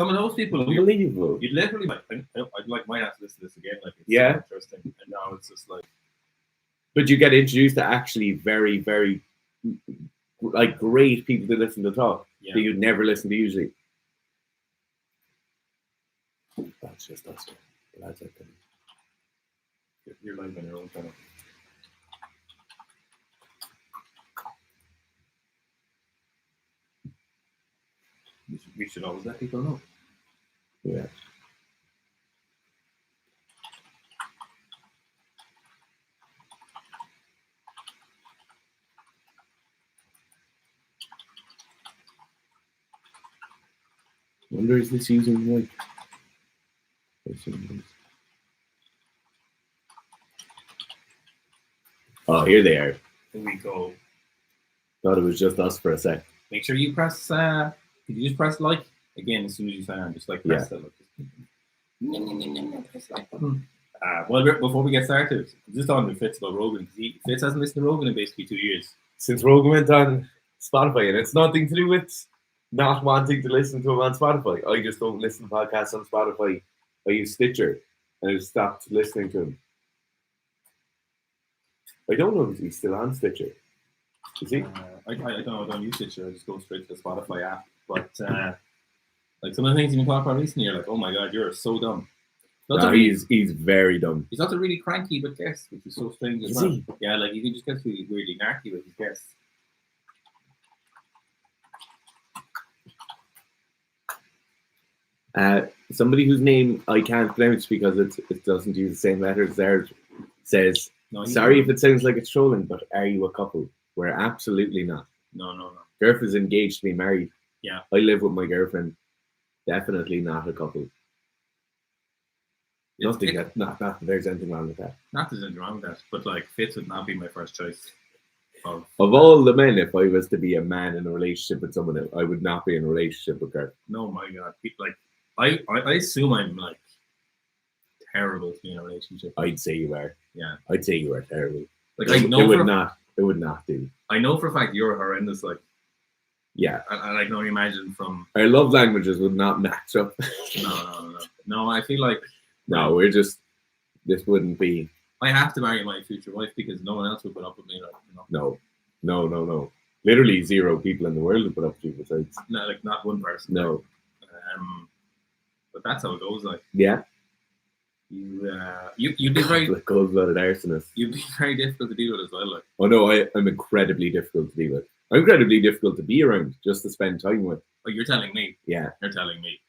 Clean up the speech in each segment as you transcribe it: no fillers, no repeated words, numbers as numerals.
Some of those people, Unbelievable. you'd literally like, I'd like might have to listen to this again. Like, it's Yeah. so interesting. And now it's just like, But you get introduced to actually very, very like great people to listen to talk yeah. that you'd never listen to usually. That's just us. That's like You're live on your own channel. We should always let people know. Yeah. I wonder is this using mic? Oh, here they are. Here we go. Thought it was just us for a sec. Make sure you press. Did you just press like again as soon as you sign on? Just like press that. Press like button. Well, before we get started, just on the Fitz about Rogan. Fitz hasn't listened to Rogan in basically 2 years since Rogan went on Spotify, and it's nothing to do with not wanting to listen to him on Spotify. I just don't listen to podcasts on Spotify. I use Stitcher, and I've stopped listening to him. I don't know if he's still on Stitcher. Is he? I don't use Stitcher. I just go straight to the Spotify app. But like some of the things you've been talking about recently, you're like, oh my god, you're so dumb. No, he's very dumb. He's also really cranky with guests, which is so strange as well. Yeah, like he just gets really weirdly narky with his guests. Somebody whose name I can't pronounce because it doesn't use the same letters there says, sorry if it sounds like it's trolling, but are you a couple? We're absolutely not. No. Girlfriend's engaged to be married. Yeah. I live with my girlfriend. Definitely not a couple. Not that there's anything wrong with that. Not that there's anything wrong with that, but like Fitz would not be my first choice. Of all the men, if I was to be a man in a relationship with someone, I would not be in a relationship with her. No, my god. Like, I assume I'm like terrible to be in a relationship. I'd say you are. Yeah. I'd say you are terrible. Like, I know it would not do. I know for a fact you're horrendous. Like, yeah. And I can only imagine from our love languages would not match up. No, I feel like no, this wouldn't be. I have to marry my future wife because no one else would put up with me. Like, No. Literally 0 people in the world would put up with you besides. No, like not one person. No. But that's how it goes. Like, yeah. You'd be very cold-blooded arsonist. You'd be very difficult to deal with as well. Like, oh no, I'm incredibly difficult to deal with. I'm incredibly difficult to be around, just to spend time with. Oh, you're telling me? Yeah, you're telling me.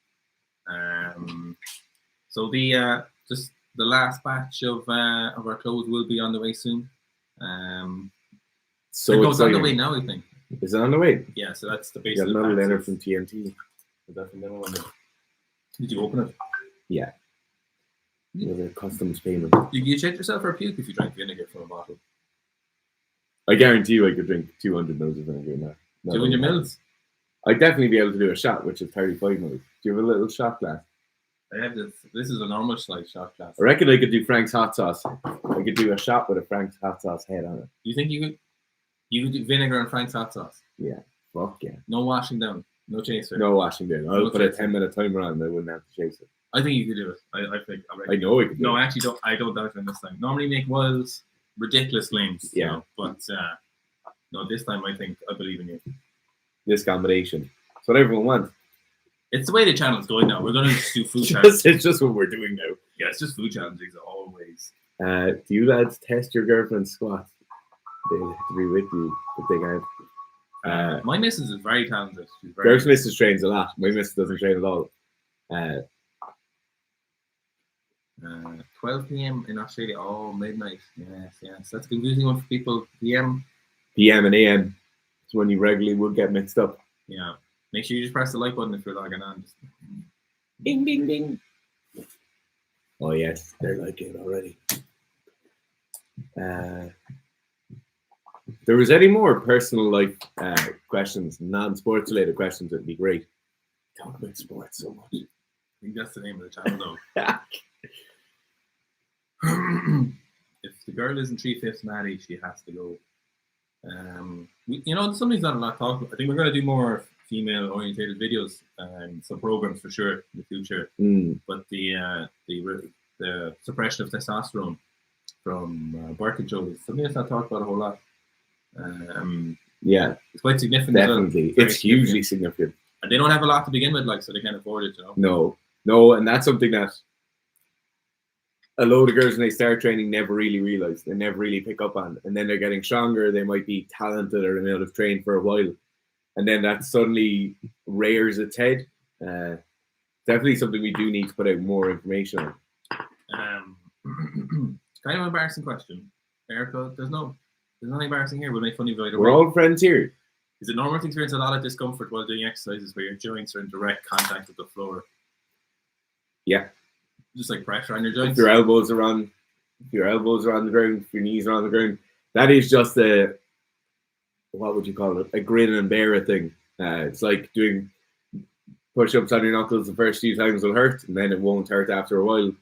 So the just the last batch of our clothes will be on the way soon. So it's on the way now, I think. Is it on the way? Yeah, so that's the basic. Got another letter from TNT. Is that from them? Did you open it? Yeah. It was a customs payment. You check yourself for a puke if you drank vinegar from a bottle. I guarantee you I could drink 200 mils of vinegar in that. 200 mils? I'd definitely be able to do a shot, which is 35 mils. Do you have a little shot glass? I have this. This is a normal size shot glass. I reckon I could do Frank's hot sauce. I could do a shot with a Frank's hot sauce head on it. You think you could? You could do vinegar and Frank's hot sauce? Yeah. Fuck yeah. No washing down. No chaser. No washing down. I'll put a 10-minute timer on and I wouldn't have to chase it. I think you could do it. I think. I know I could do it. No, I actually don't. I don't doubt it this time. Normally make wild, ridiculous claims. Yeah. You know, but no, this time I believe in you. This combination. It's what everyone wants. It's the way the channel's going now. We're going to just do food challenges. It's just what we're doing now. Yeah, it's just food challenges always. Do you lads test your girlfriend's squat? They have to be with you, but they can't. My missus is very talented. Girl's missus trains a lot. My missus doesn't train at all. 12 p.m. in Australia. Oh, midnight. Yes. That's a confusing one for people. PM and AM. It's when you regularly would get mixed up. Yeah. Make sure you just press the like button if you're logging on. Just... Ding, ding, ding. Oh, yes. They're liking it already. If there was any more personal life questions, non-sports related questions, it'd be great. Talk about sports so much. I think that's the name of the channel, though. If the girl isn't 3/5 Maddie, she has to go. Something's not a lot talk. I think we're going to do more female orientated videos and some programs for sure in the future. But the suppression of testosterone from birth control is something that's not talked about a whole lot. Yeah, it's quite significant. Definitely, it's hugely significant. And they don't have a lot to begin with, like, so they can't afford it, you know. No, and that's something that a load of girls when they start training never really realize. They never really pick up on, and then they're getting stronger. They might be talented, or they might have trained for a while, and then that suddenly rears its head. Definitely something we do need to put out more information on. Kind of embarrassing question, Erica. There's nothing embarrassing here. We'll make funny about it. We're all friends here. Is it normal to experience a lot of discomfort while doing exercises where your joints are in direct contact with the floor? Yeah. Just like pressure on your joints? If your elbows are on the ground, if your knees are on the ground, that is just what would you call it? A grin and bear it thing. It's like doing push-ups on your knuckles the first few times will hurt, and then it won't hurt after a while.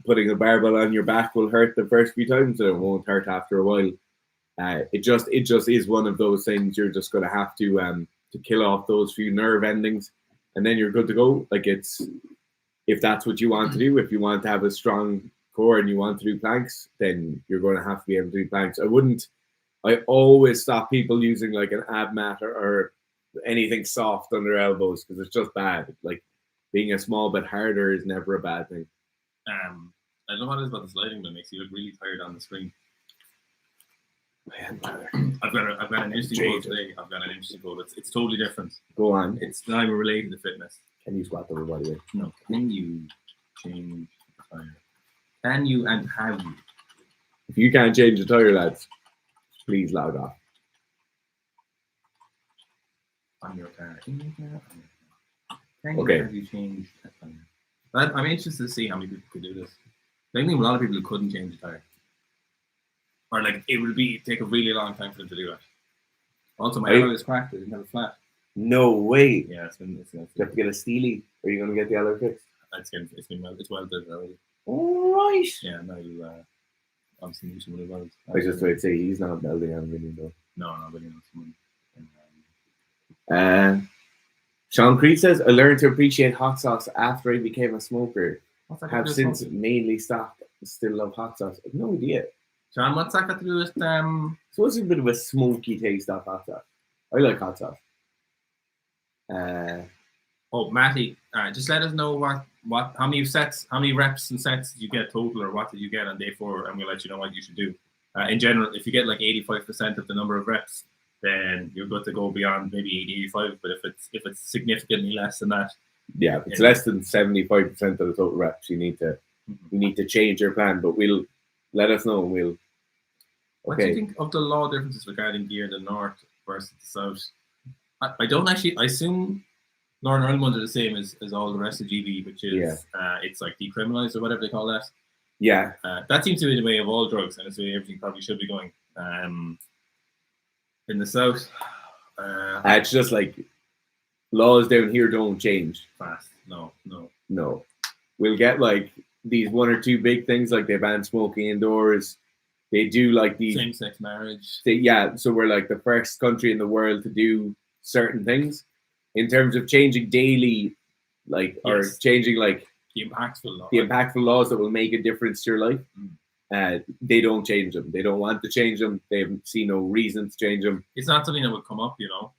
Putting a barbell on your back will hurt the first few times, and it won't hurt after a while. It just is one of those things. You're just going to have to kill off those few nerve endings, and then you're good to go. Like, it's, if that's what you want to do, if you want to have a strong core and you want to do planks, then you're going to have to be able to do planks. I always stop people using like an ab mat or anything soft on their elbows, because it's just bad. Like, being a small bit harder is never a bad thing. I don't know what it is about the sliding, but it makes you look really tired on the screen. I've got an interesting goal today. I've got an interesting goal. It's totally different. Go on. It's not even related to fitness. Can you squat over body weight? No. Can you change the tire? Can you, and have you? If you can't change the tire, lads, please log off. On your car. Okay. Have you changed the tire? I'm interested to see how many people could do this. I think a lot of people who couldn't change the tire. Or like, it would take a really long time for them to do that. Also, my alloy is cracked. I didn't have a flat. No way. Yeah, it's you have to get a steely. Or are you going to get the alloy fixed? It's welded already. All right. Yeah, no, you obviously need someone who welds. I was just going to say, he's not welding on million though. No, really not someone. Sean Creed says, I learned to appreciate hot sauce after I became a smoker. Have since mainly stopped. Still love hot sauce. I have no idea. Sean, what's that got to do with So it's a bit of a smoky taste of hot sauce. I like hot sauce. Matty, just let us know how many reps and sets did you get total, or what did you get on day 4, and we'll let you know what you should do. In general, if you get like 85% of the number of reps, then you're good to go beyond maybe 85. But if it's significantly less than that, yeah, if it's less than 75% of the total reps, you need to change your plan. But we'll let us know, and we'll. What do you think of the law differences regarding gear in the north versus the south? I don't actually. I assume Northern Ireland are the same as all the rest of GB, which is it's like decriminalised or whatever they call that. Yeah, that seems to be the way of all drugs, and it's the way everything probably should be going. In the south, it's just like laws down here don't change fast. No. We'll get like these 1 or 2 big things, like they ban smoking indoors. They do like these same-sex marriage. So we're like the first country in the world to do certain things in terms of changing daily, like, or changing like the impactful laws that will make a difference to your life. They don't change them. They don't want to change them. They see no reason to change them. It's not something that would come up, you know.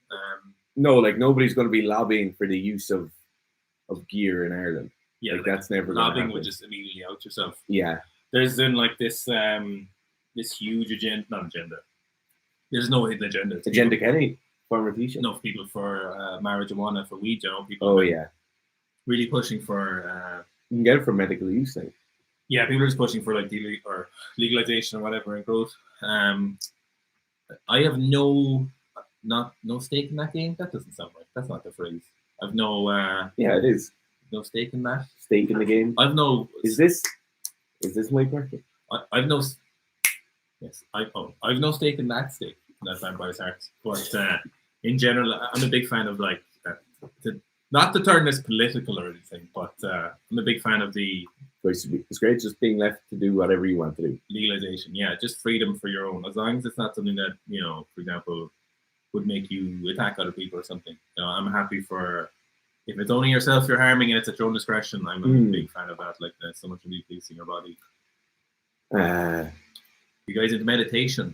No, like nobody's going to be lobbying for the use of gear in Ireland. Yeah, like that's never lobbying would just immediately out yourself. Yeah, there's then like this huge agenda. There's no hidden agenda. Agenda Kenny, former teacher. No, people for marijuana, for weed, you know. People. Really pushing for. You can get it for medical use, like. Yeah, people are just pushing for like legalization or whatever and growth. I have no stake in that game. That doesn't sound right. That's not the phrase. I've no. Yeah, it is. No stake in that. Stake in the game. I've no. Is this my market? I've no. Yes, I've no stake in that stake. That Vampire's Hearts. But in general, I'm a big fan of like not to turn this political or anything, but I'm a big fan of the. It's great just being left to do whatever you want to do. Legalization, yeah, just freedom for your own. As long as it's not something that, you know, for example, would make you attack other people or something. You know, I'm happy for if it's only yourself you're harming and it's at your own discretion. I'm a big fan of that. Like there's so much of you policing your body. You guys into meditation?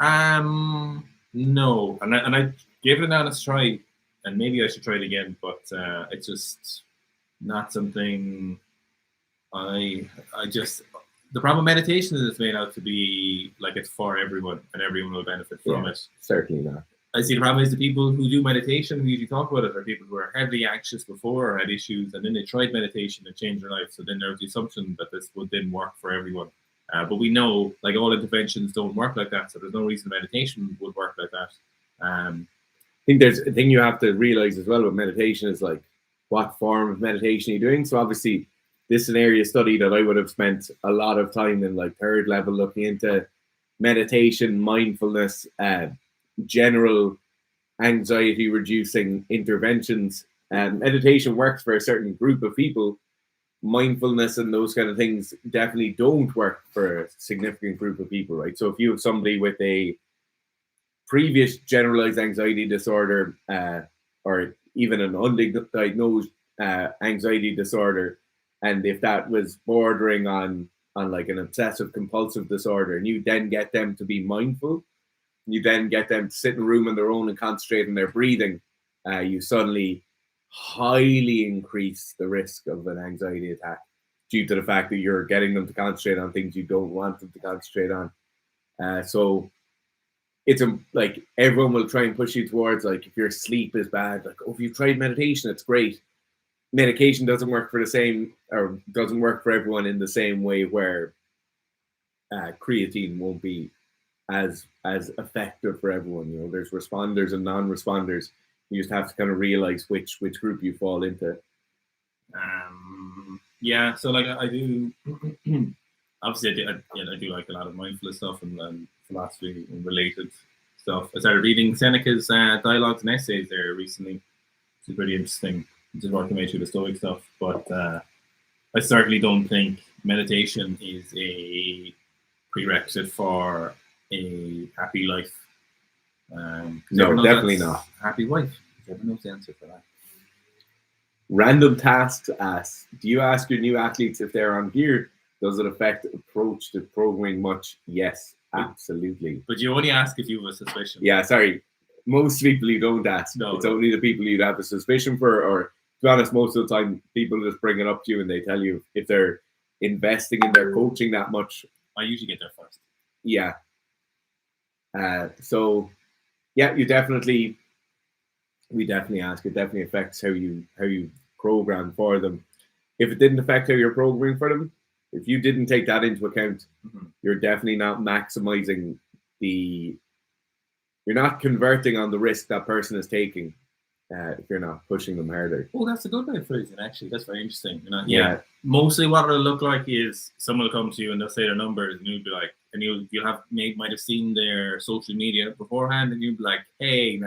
No, and I gave it an honest try, and maybe I should try it again. But it's just not something I just. The problem with meditation is it's made out to be like it's for everyone and everyone will benefit from it. Certainly not. I see the problem is the people who do meditation, who usually talk about it, are people who are heavily anxious before or had issues, and then they tried meditation and changed their life. So then there's the assumption that this would then work for everyone. But we know, like all interventions don't work like that. So there's no reason meditation would work like that. I think there's a thing you have to realize as well with meditation is like what form of meditation you're doing. So obviously, this is an area of study that I would have spent a lot of time in, like third level, looking into meditation, mindfulness, general anxiety reducing interventions. Meditation works for a certain group of people. Mindfulness and those kind of things definitely don't work for a significant group of people, right? So if you have somebody with a previous generalized anxiety disorder or even an undiagnosed anxiety disorder, and if that was bordering on like an obsessive compulsive disorder, and you then get them to be mindful, you then get them to sit in a room on their own and concentrate on their breathing, you suddenly highly increase the risk of an anxiety attack due to the fact that you're getting them to concentrate on things you don't want them to concentrate on. So it's like everyone will try and push you towards, like, if your sleep is bad, like, oh, if you've tried meditation, it's great. Medication doesn't work for the same, or doesn't work for everyone in the same way, where creatine won't be as effective for everyone. You know, there's responders and non-responders. You just have to kind of realize which group you fall into. Yeah, so like I do, obviously I do like a lot of mindfulness stuff and philosophy and related stuff. I started reading Seneca's dialogues and essays there recently. It's pretty interesting. Just working my way through the Stoic stuff, but I certainly don't think meditation is a prerequisite for a happy life. No, definitely not. Happy wife. Everyone knows the answer for that. Random tasks asked. Do you ask your new athletes if they're on gear? Does it affect approach to programming much? Yes, absolutely. But you only ask if you have a suspicion. Yeah, sorry. Most people you don't ask. No, it's only the people you'd have a suspicion for, or to be honest, most of the time people just bring it up to you and they tell you if they're investing in their coaching that much. I usually get there first. Yeah. So yeah, we definitely ask. It definitely affects how you program for them. If it didn't affect how you're programming for them, if you didn't take that into account, you're definitely not maximizing you're not converting on the risk that person is taking if you're not pushing them harder. Oh, that's a good way of phrasing, actually. That's very interesting. You know, yeah. Mostly what it'll look like is someone will come to you and they'll say their numbers, and you'll be like, and you'll might have seen their social media beforehand, and you'll be like, hey,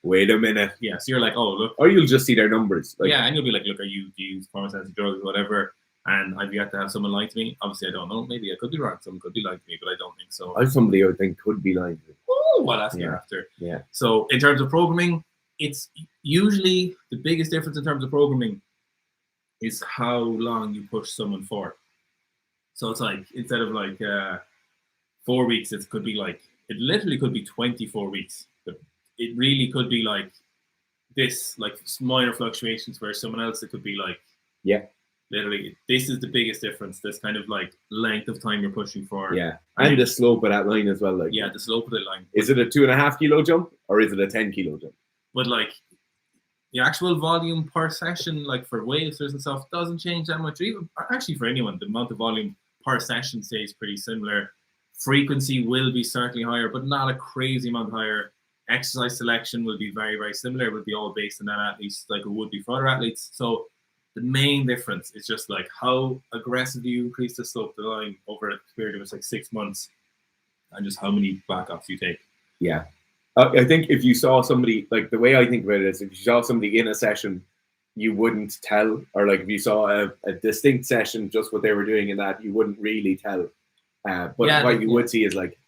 wait a minute. Yeah, so you're like, oh, look. Or you'll just see their numbers. Like, yeah, and you'll be like, look, do you use pharmaceutical drugs or whatever? And I've yet to have someone lie to me. Obviously, I don't know. Maybe I could be wrong. Someone could be lying to me, but I don't think so. I'm somebody I would think could be lying to me. Oh, well, that's after. Yeah. So in terms of programming, it's usually the biggest difference in terms of programming is how long you push someone for. So it's like, instead of like 4 weeks, it literally could be 24 weeks. But it really could be like this, like minor fluctuations, where someone else, it could be like, literally, this is the biggest difference. This kind of like length of time you're pushing for. Yeah. And the slope of that line as well. Like, yeah, the slope of that line. Is it a 2.5 kilo jump or is it a 10 kilo jump? But like the actual volume per session, like for weightlifters and stuff, doesn't change that much. Even actually for anyone, the amount of volume per session stays pretty similar. Frequency will be certainly higher, but not a crazy amount higher. Exercise selection will be very, very similar. It would be all based on that athletes, like it would be for other athletes. So the main difference is just like how aggressive do you increase the slope of the line over a period of like 6 months, and just how many backups you take. Yeah. I think if you saw somebody, like the way I think about it is, if you saw somebody in a session, you wouldn't tell, or like if you saw a distinct session, just what they were doing in that, you wouldn't really tell. But what you would see is like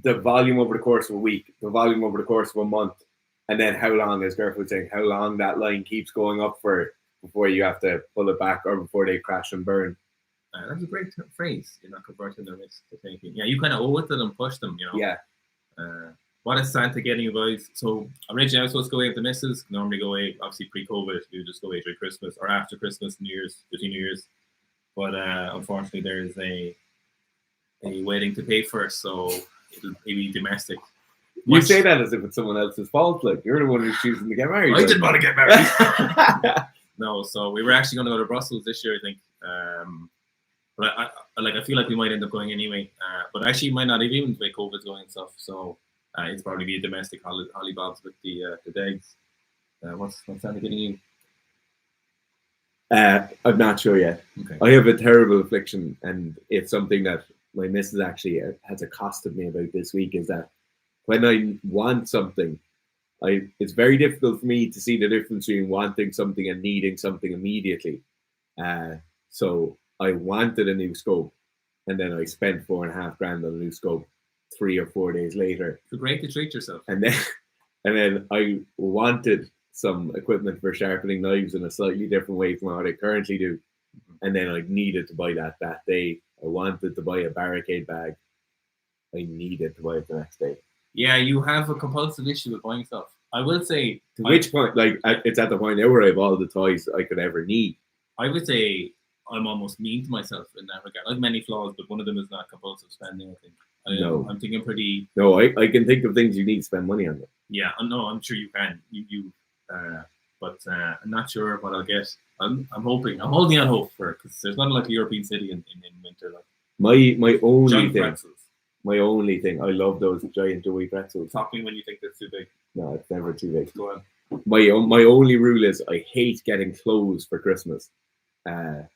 the volume over the course of a week, the volume over the course of a month, and then how long, as Gareth was saying, how long that line keeps going up for before you have to pull it back or before they crash and burn. That's a great phrase. You're not converting their risk to thinking. Yeah, you kind of owe it to them, push them, you know. Yeah. What is Santa getting you guys? So originally I was supposed to go away with the missus. Normally go away, obviously pre-COVID, we would just go away during Christmas or after Christmas, New Year's, between New Year's. But unfortunately there is a wedding to pay for, so it'll be domestic. You say that as if it's someone else's fault. Like, you're the one who's choosing to get married. I didn't want to get married. No, so we were actually going to go to Brussels this year, I think. But I feel like we might end up going anyway. But actually, might not even the way COVID's going and stuff. So it's probably be a domestic holly bobs with the dags. What's Santa getting you? I'm not sure yet. Okay. I have a terrible affliction, and it's something that my missus actually has accosted me about this week. Is that when I want something, it's very difficult for me to see the difference between wanting something and needing something immediately. So I wanted a new scope, and then I spent $4,500 on a new scope 3 or 4 days later. It's great to treat yourself. And then I wanted some equipment for sharpening knives in a slightly different way from what I currently do. And then I needed to buy that day. I wanted to buy a barricade bag. I needed to buy it the next day. Yeah, you have a compulsive issue with buying stuff. I will say. To which point, it's at the point now where I have all the toys I could ever need. I would say I'm almost mean to myself in that regard. I have many flaws, but one of them is not compulsive spending, I think. I'm thinking pretty. No, I can think of things you need to spend money on. Yeah, no, I'm sure you can. But I'm not sure what I'll get. I'm hoping. I'm holding on hope for it because there's not like a European city in winter. Like my only thing. Pretzels. My only thing. I love those giant doughy pretzels. Talk me when you think that's too big. No, it's never too big. Go on. My only rule is I hate getting clothes for Christmas. I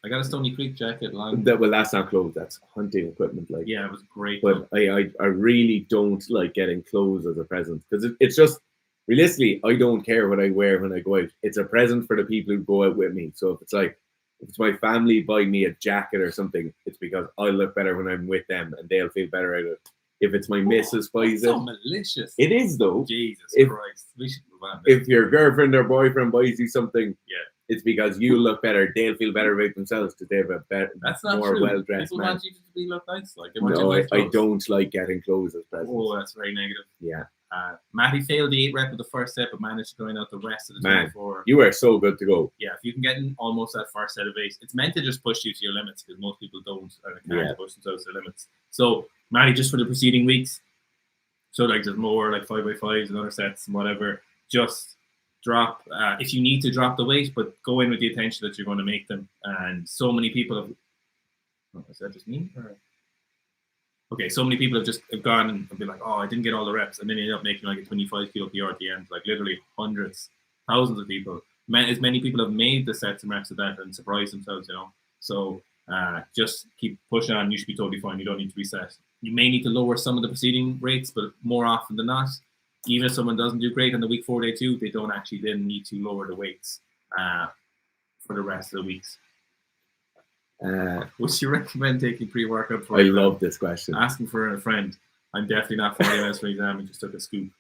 got a Stony Creek jacket. Well, that's not clothes. That's hunting equipment. Like, yeah, it was great. But I really don't like getting clothes as a present because it's just realistically I don't care what I wear when I go out. It's a present for the people who go out with me. So if it's my family buy me a jacket or something, it's because I look better when I'm with them and they'll feel better out of it. If it's my missus buys it, so malicious. It is though. Jesus Christ, we should move on. If your girlfriend or boyfriend buys you something, yeah, it's because you look better. They'll feel better about themselves because they have a better, that's not more true. well-dressed People man. want you to be look nice. Like, no, I don't like getting clothes as presents. Oh, that's very negative. Yeah. Matty failed the 8 rep of the first set, but managed to grind out the rest of the 24. You are so good to go. Yeah, if you can get in almost that first set of 8, it's meant to just push you to your limits because most people don't can't push themselves to their limits. So, Matty, just for the preceding weeks, so like there's more like 5x5s and other sets and whatever, just drop if you need to drop the weight, but go in with the intention that you're going to make them. And so many people have. Is that just me? Okay, so many people have gone and been like, oh, I didn't get all the reps, and then end up making like a 25 kilo PR at the end. Like literally hundreds, thousands of people. As many people have made the sets and reps of that and surprised themselves, you know. So just keep pushing on. You should be totally fine. You don't need to reset. You may need to lower some of the preceding rates, but more often than not, even if someone doesn't do great on the week 4, day 2, they don't actually then need to lower the weights for the rest of the weeks. Would you recommend taking pre-workout? I love this question. Asking for a friend. I'm definitely not 40 minutes for exam and just took a scoop.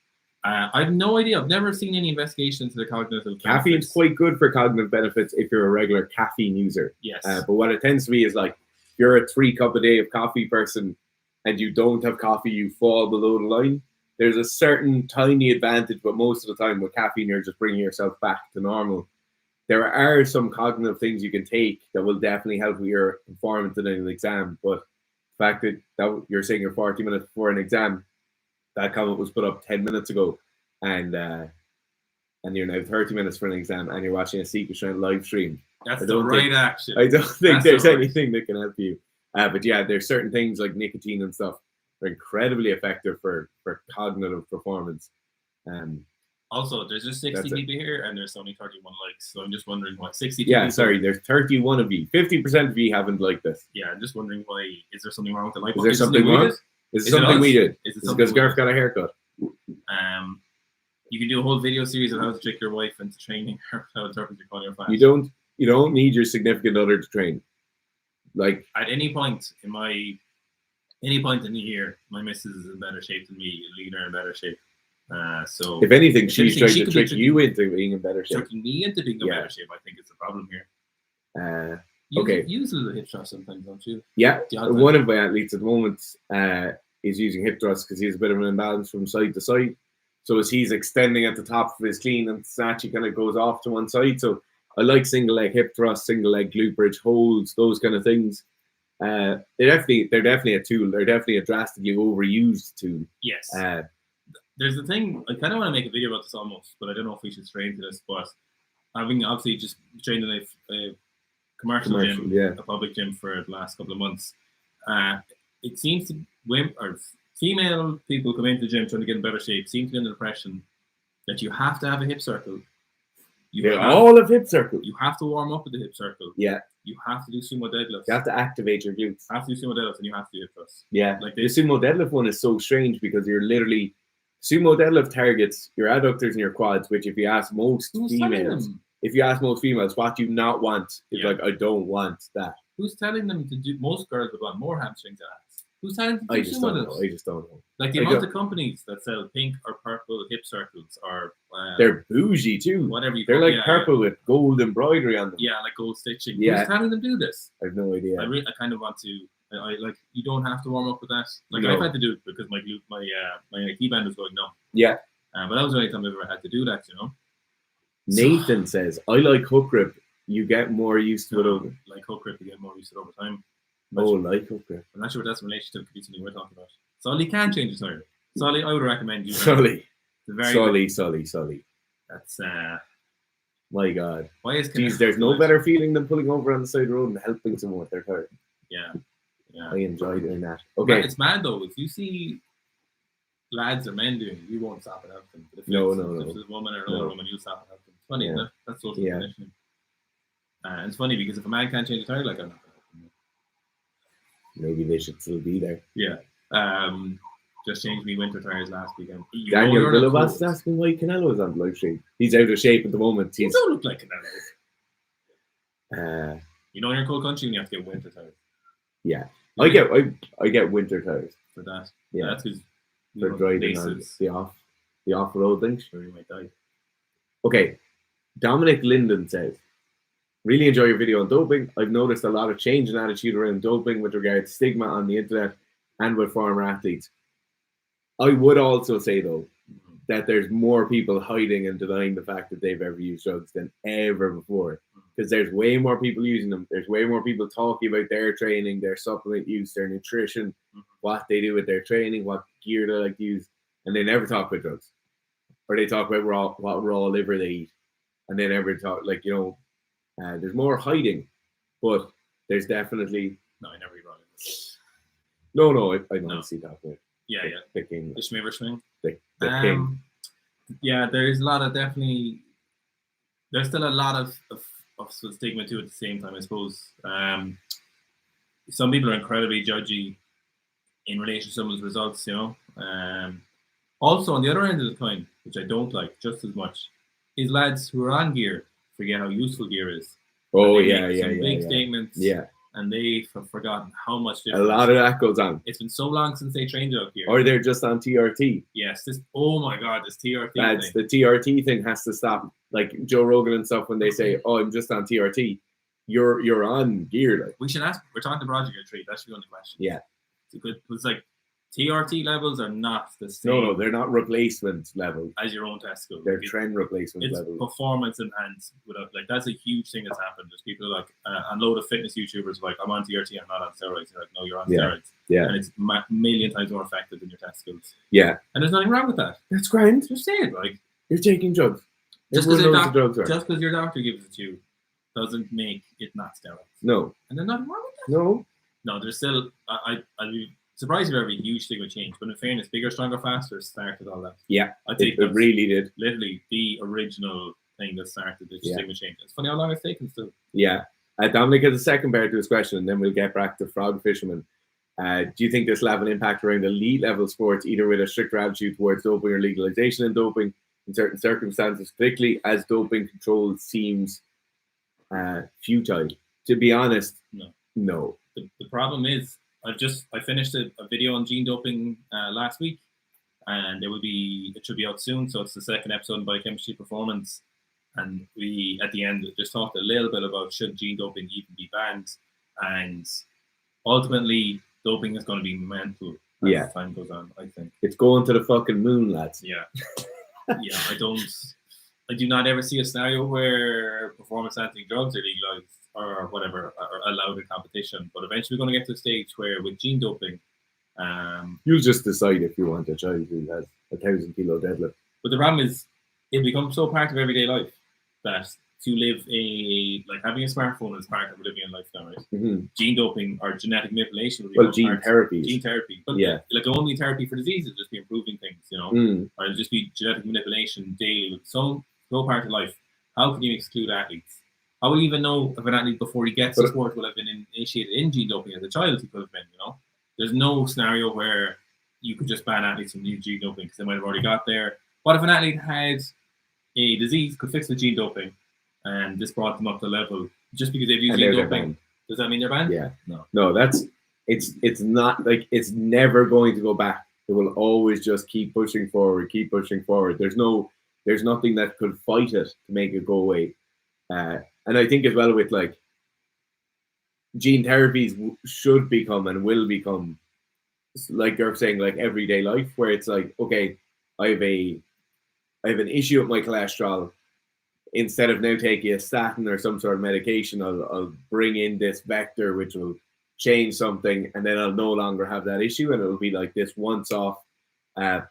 I have no idea. I've never seen any investigation into the cognitive Caffeine's quite good for cognitive benefits if you're a regular caffeine user. Yes. But what it tends to be is like, if you're a 3 cup a day of coffee person and you don't have coffee, you fall below the line. There's a certain tiny advantage, but most of the time with caffeine, you're just bringing yourself back to normal. There are some cognitive things you can take that will definitely help with your performance in an exam. But the fact that you're saying you're 40 minutes before an exam, that comment was put up 10 minutes ago, and you're now 30 minutes for an exam, and you're watching a Secret Strength live stream. That's the right action. I don't think there's anything that can help you. But yeah, there's certain things like nicotine and stuff that are incredibly effective for cognitive performance. Also, there's just 60 people here, and there's only 31 likes. So I'm just wondering why 60. Yeah, sorry, there's 31 of you. 50% of you haven't liked this. Yeah, I'm just wondering why. Is there something wrong with the like? Is there something wrong? Is it something we did? Is it because Gareth got a haircut? You can do a whole video series on how to trick your wife into training her, how to interpret your cardio fast. You don't need your significant other to train. Like at any point in my any point in the year, my missus is in better shape than me, leaner and better shape. So if anything, she's trying to could be trick you into being in better shape. tricking me into being in Yeah. better shape. I think it's a problem here. Okay. You use a little hip thrust sometimes, don't you? Yeah, The one of my athletes at the moment is using hip thrust because he has a bit of an imbalance from side to side. So as he's extending at the top of his clean and snatch, he kind of goes off to one side. So I like single leg hip thrust, single leg glute bridge holds, those kind of things. They're definitely a tool. They're definitely a drastically overused tool. Yes. There's the thing. I kind of want to make a video about this almost, but I don't know if we should stray into this. But having obviously just trained in a commercial gym, a public gym for the last couple of months, it seems to women or female people come into the gym trying to get in better shape seem to get the impression that you have to have a hip circle. All of hip circle. You have to warm up with the hip circle. Yeah. You have to do sumo deadlifts. You have to activate your glutes. You have to do sumo deadlifts and you have to do hip thrusts. Yeah. Like the sumo deadlift one is so strange because you're literally sumo deadlift targets your adductors and your quads, which if you ask most females, what do you not want? It's like, I don't want that. Who's telling them to do? Most girls would want more hamstrings and abs. Who's telling them to do I just don't know. Like the amount of companies that sell pink or purple hip circles or they're bougie too. Whatever you they're like purple with gold embroidery on them. Yeah, like gold stitching. Yeah. Who's telling them to do this? I have no idea. I kind of want to. I like you don't have to warm up with that. Like No. I've had to do it because my key band was going numb. Yeah. But that was the only time I ever had to do that. You know. Nathan says, "I like hook grip. You get more used to it over. Like hook grip, you get more used to it over time." Like hook grip. I'm not sure what that's in relation to. Could be something we're talking about. Solly can change his tire. Solly, I would recommend you. Sully. That's my God. Why is there's no better feeling than pulling over on the side of the road and helping someone with their tire. Yeah. I enjoy doing that. Okay. It's mad though. If you see lads or men doing it, you won't stop and help them. But if No. If it's a woman or an older woman, you'll stop and help them. It's funny, isn't it? That's social conditioning. And it's funny because if a man can't change a tire, like I'm not gonna help him. Maybe they should still be there. Yeah. Just changed me winter tires last weekend. Daniel Villalobos is asking why Canelo's on the live stream. He's out of shape at the moment. You don't look like Canelo. You know, in your cold country, you have to get winter tires. Yeah. I get winter tires. For that. Yeah. That's because for driving on the off-road things. Sure, you might die. Okay. Dominic Linden says, really enjoy your video on doping. I've noticed a lot of change in attitude around doping with regard to stigma on the internet and with former athletes. I would also say, though, that there's more people hiding and denying the fact that they've ever used drugs than ever before. Because there's way more people using them. There's way more people talking about their training, their supplement use, their nutrition, what they do with their training, what gear they like to use. And they never talk about drugs. Or they talk about what raw liver they eat. And they never talk, there's more hiding. But there's definitely... No, I never eat raw No, liver. I honestly talk about it. Yeah. The king. The Schmiver swing. The king. Yeah, there's a lot of definitely. There's still a lot of stigma too at the same time, I suppose. Some people are incredibly judgy in relation to someone's results, you know. Also, on the other end of the coin, which I don't like just as much, is lads who are on gear forget how useful gear is. Oh, big statements. Yeah. And they've forgotten how much difference. A lot of that goes on. It's been so long since they trained out here. Or they're just on TRT. Yes. Oh my God, this TRT thing. The TRT thing has to stop. Like Joe Rogan and stuff, when they say, "Oh, I'm just on TRT," you're on gear. Like. We should ask. We're talking to Roger Tree. That should be on the question. Yeah. It's like TRT levels are not the same. No, they're not replacement level as your own testicle. They're trend replacement level. It's performance enhanced. That's a huge thing that's happened. There's people like a load of fitness YouTubers like, I'm on TRT, I'm not on steroids. You're like, no, you're on steroids. Yeah. And it's a million times more effective than your testicles. Yeah. And there's nothing wrong with that. That's grand. Just say it, like you're taking drugs. Just because your doctor gives it to you doesn't make it not steroids. No. And there's nothing wrong with that. No, there's still I'd be surprised if there be a huge stigma change, but in fairness, Bigger, Stronger, Faster started all that. Yeah, I think it really did. Literally the original thing that started the stigma change. It's funny how long it's taken still. Yeah. Dominic has a second part to his question, and then we'll get back to frog fishermen. Do you think this will have an impact around elite level sports, either with a stricter attitude towards doping or legalization in doping in certain circumstances, particularly as doping control seems futile? To be honest, no. The problem is, I finished a video on gene doping last week, and it should be out soon. So it's the second episode on biochemistry performance, and we at the end just talked a little bit about should gene doping even be banned, and ultimately doping is going to be mental as time goes on. I think it's going to the fucking moon, lads. Yeah. Yeah, I do not ever see a scenario where performance enhancing drugs are legalized or whatever, or allowed in competition. But eventually we're going to get to a stage where with gene doping, you'll just decide if you want a child who has 1,000 kilo deadlift. But the problem is, it becomes so part of everyday life that to live having a smartphone is part of living a life now, right? Mm-hmm. Gene doping or genetic manipulation. Gene therapy. But it won't be therapy for diseases, just be improving things, or it'll just be genetic manipulation daily. So part of life. How can you exclude athletes? How will you even know if an athlete before he gets to sport will have been initiated in gene doping as a child? He could have been, There's no scenario where you could just ban athletes from gene doping because they might have already got there. What if an athlete had a disease, could fix the gene doping, and this brought them up to level just because they've used gene doping? Does that mean they're banned? Yeah. No. It's not like it's never going to go back. It will always just keep pushing forward. There's nothing that could fight it to make it go away. And I think as well with like gene therapies should become and will become, like you're saying, like everyday life, where it's like, okay, I have an issue with my cholesterol. Instead of now taking a statin or some sort of medication, I'll bring in this vector which will change something, and then I'll no longer have that issue, and it'll be like this once-off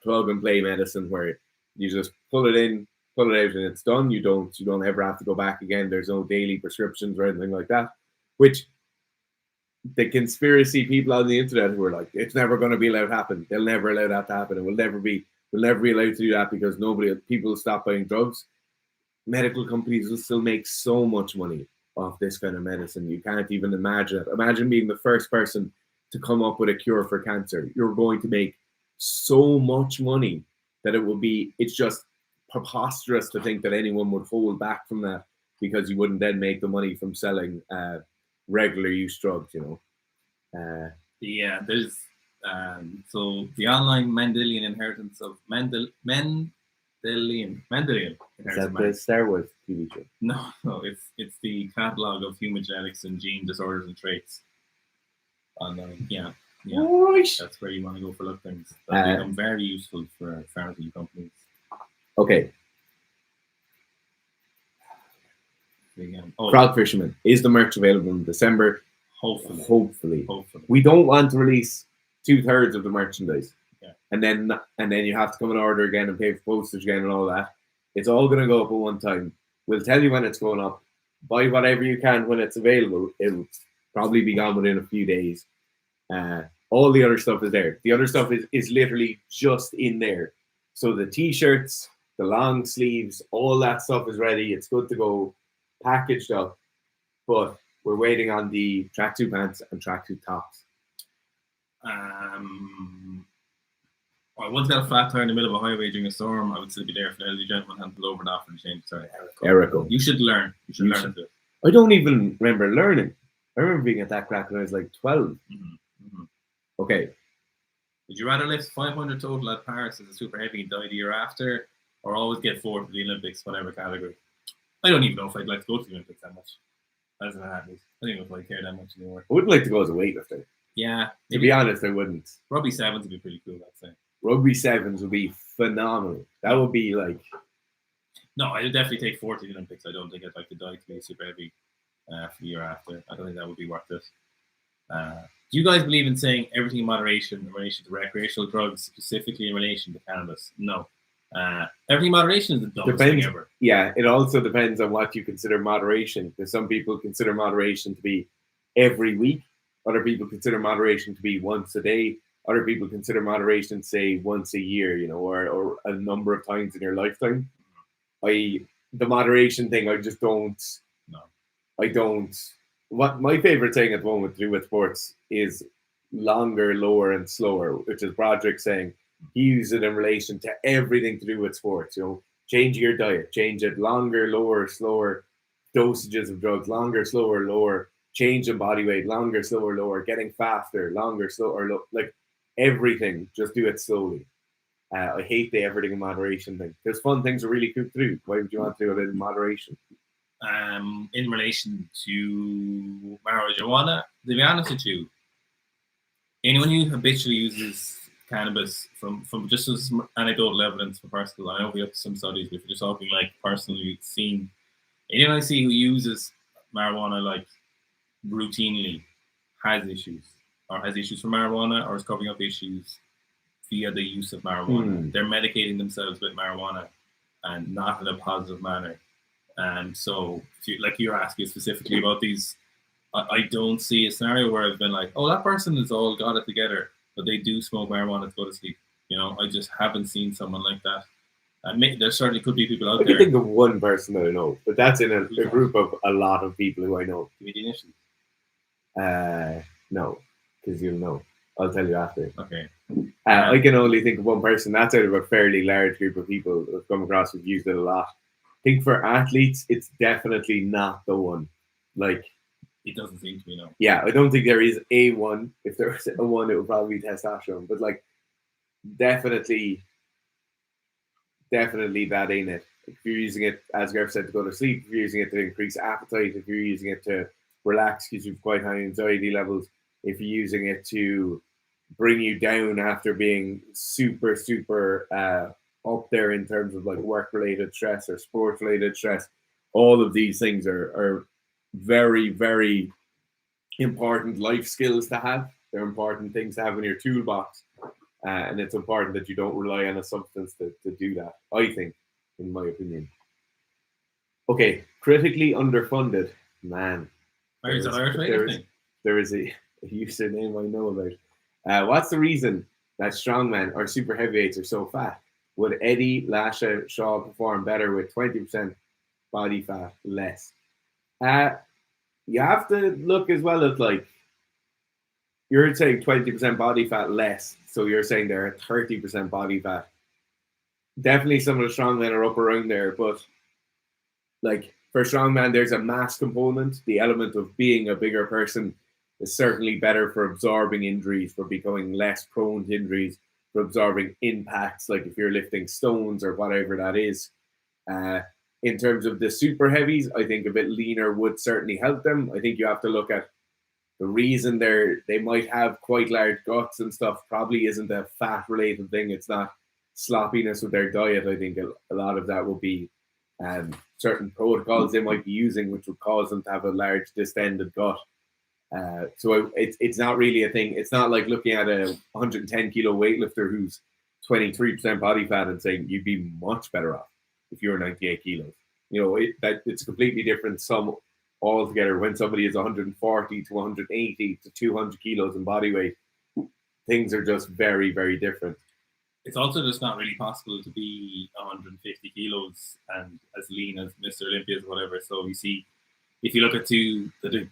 plug and play medicine where you just pull it in, pull it out, and it's done. You don't ever have to go back again. There's no daily prescriptions or anything like that. Which the conspiracy people on the internet who are like, it's never going to be allowed to happen. They'll never allow that to happen. We'll never be allowed to do that because people will stop buying drugs. Medical companies will still make so much money off this kind of medicine. You can't even imagine it. Imagine being the first person to come up with a cure for cancer. You're going to make so much money that it's just preposterous to think that anyone would hold back from that, because you wouldn't then make the money from selling regular use drugs, There's so the online Mendelian inheritance of Mendelian inheritance. Is that the Star Wars TV show? No, it's the catalog of human genetics and gene disorders and traits. Online, Right. That's where you want to go for things that become very useful for pharmaceutical companies. Okay. Oh, Frog Fisherman. Is the merch available in December? Hopefully. We don't want to release 2/3 of the merchandise. Yeah. And then you have to come and order again and pay for postage again and all that. It's all going to go up at one time. We'll tell you when it's going up. Buy whatever you can when it's available. It'll probably be gone within a few days. All the other stuff is there. The other stuff is literally just in there. So the t-shirts, the long sleeves, all that stuff is ready. It's good to go, packaged up. But we're waiting on the tracksuit pants and tracksuit tops. I once got a flat tire in the middle of a highway during a storm. I would still be there if an elderly gentleman hadn't pulled over and offered to change the tire. Erico. You should learn. You should learn it. I don't even remember learning. I remember being at that crack when I was like 12. Okay. Would you rather lift 500 total at Paris as a super heavy and die the year after, or always get fourth at the Olympics, whatever category? I don't even know if I'd like to go to the Olympics that much. As an athlete, I don't know if I care that much anymore. I wouldn't like to go as a weightlifter. Yeah. To be honest, I wouldn't. Rugby sevens would be pretty cool, I'd say. Rugby sevens would be phenomenal. That would be like... No, I would definitely take 40 Olympics. I don't think I'd like to die to be super heavy for the year after. I don't think that would be worth it. Do you guys believe in saying everything in moderation in relation to recreational drugs, specifically in relation to cannabis? No. Everything in moderation is the dumbest thing ever. Yeah, it also depends on what you consider moderation. Because some people consider moderation to be every week. Other people consider moderation to be once a day. Other people consider moderation, say, once a year, or a number of times in your lifetime. The moderation thing, I just don't. No. I don't. What my favorite thing at the moment to do with sports is longer, lower, and slower, which is Broderick saying he uses it in relation to everything to do with sports. Change your diet, change it longer, lower, slower, dosages of drugs, longer, slower, lower. change in body weight, longer, slower, lower, getting faster, longer, slower, like everything. Just do it slowly. I hate the everything in moderation thing. There's fun things are really cool to do. Why would you want to do it in moderation? In relation to marijuana, to be honest with you, anyone who habitually uses cannabis from just as anecdotal evidence for personal, I know we have some studies, but if you're just talking like personally seen, anyone I see who uses marijuana like routinely has issues from marijuana, or is covering up issues via the use of marijuana. They're medicating themselves with marijuana and not in a positive manner. And so, like you're asking specifically about these, I don't see a scenario where I've been like, oh, that person has all got it together, but they do smoke marijuana to go to sleep. You know, I just haven't seen someone like that. There certainly could be people out there. I can think of one person that I know, but that's in a group of a lot of people who I know. Give me the initials. No, because you'll know. I'll tell you after. Okay. I can only think of one person. That's out of a fairly large group of people who've come across who've used it a lot. I think for athletes, it's definitely not the one. Like, it doesn't seem to be, no. Yeah, I don't think there is a one. If there was a one, it would probably be testosterone. But like, definitely that ain't it. If you're using it, as Gareth said, to go to sleep, if you're using it to increase appetite, if you're using it to relax because you've quite high anxiety levels, if you're using it to bring you down after being super up there in terms of like work-related stress or sports-related stress, all of these things are very, very important life skills to have. They're important things to have in your toolbox. And it's important that you don't rely on a substance to do that, I think, in my opinion. Okay, critically underfunded. Man. There is a username I know about. What's the reason that strongman or super heavyweights are so fat? Would Eddie, Lasha, Shaw perform better with 20% body fat less? You have to look as well at, like, you're saying 20% body fat less, so you're saying they're at 30% body fat. Definitely some of the strongmen are up around there, but like for strongman, there's a mass component. The element of being a bigger person is certainly better for absorbing injuries, for becoming less prone to injuries, for absorbing impacts, like if you're lifting stones or whatever that is. In terms of the super heavies, I think a bit leaner would certainly help them. I think you have to look at the reason they might have quite large guts and stuff probably isn't a fat related thing. It's not sloppiness with their diet. I think a lot of that will be certain protocols they might be using, which would cause them to have a large distended gut. So it's not really a thing. It's not like looking at a 110 kilo weightlifter who's 23% body fat and saying you'd be much better off if you're 98 kilos. You know, it's a completely different sum altogether. When somebody is 140 to 180 to 200 kilos in body weight, things are just very, very different. It's also just not really possible to be 150 kilos and as lean as Mr. Olympia or whatever. So you see, if you look at the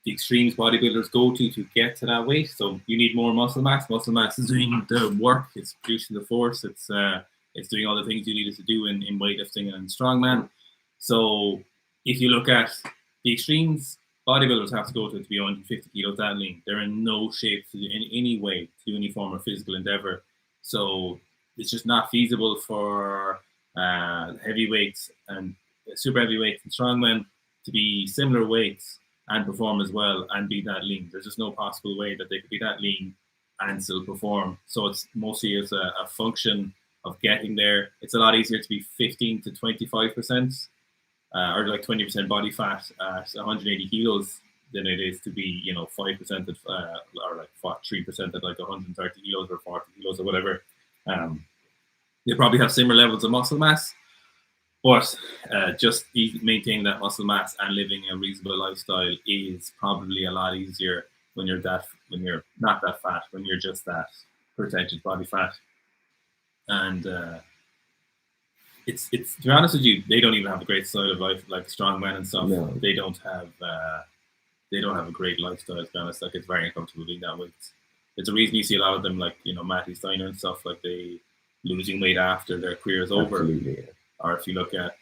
extremes bodybuilders go to get to that weight, so you need more muscle mass. Muscle mass is doing the work. It's producing the force. It's doing all the things you needed to do in weightlifting and strongman. So if you look at the extremes, bodybuilders have to go to be 150 kilos that lean. They're in no shape to in any way to do any form of physical endeavor. So it's just not feasible for heavyweights and super heavyweights and strongmen to be similar weights and perform as well and be that lean. There's just no possible way that they could be that lean and still perform. So it's mostly as a function of getting there. It's a lot easier to be 15 to 25%. Or like 20% body fat at 180 kilos than it is to be, 5% at, or like 3% at like 130 kilos or 40 kilos or whatever. They probably have similar levels of muscle mass, but just maintaining that muscle mass and living a reasonable lifestyle is probably a lot easier when you're not that fat, when you're just that percentage body fat. And it's to be honest with you, they don't even have a great style of life like strongman and stuff. No. They don't have a great lifestyle, to be honest. Like, it's very uncomfortable being that weight. It's a reason you see a lot of them, like, Matty Steiner and stuff, like they losing weight after their career is over. Absolutely, yeah. Or if you look at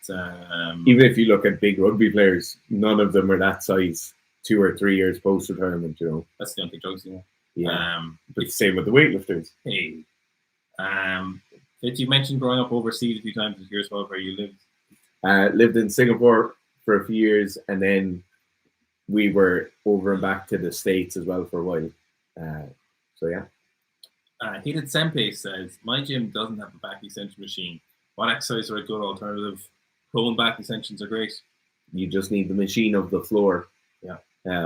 even if you look at big rugby players, none of them are that size. 2 or 3 years post retirement. You know, That's the only drugs anymore. yeah. But same with the weightlifters. Hey, you mentioned growing up overseas a few times. I'm curious about where you lived. Lived in Singapore for a few years, and then we were over and back to the States as well for a while. So yeah. Heated Senpai says, my gym doesn't have a back extension machine. What exercise are a good alternative? Pro and back extensions are great. You just need the machine of the floor. Yeah.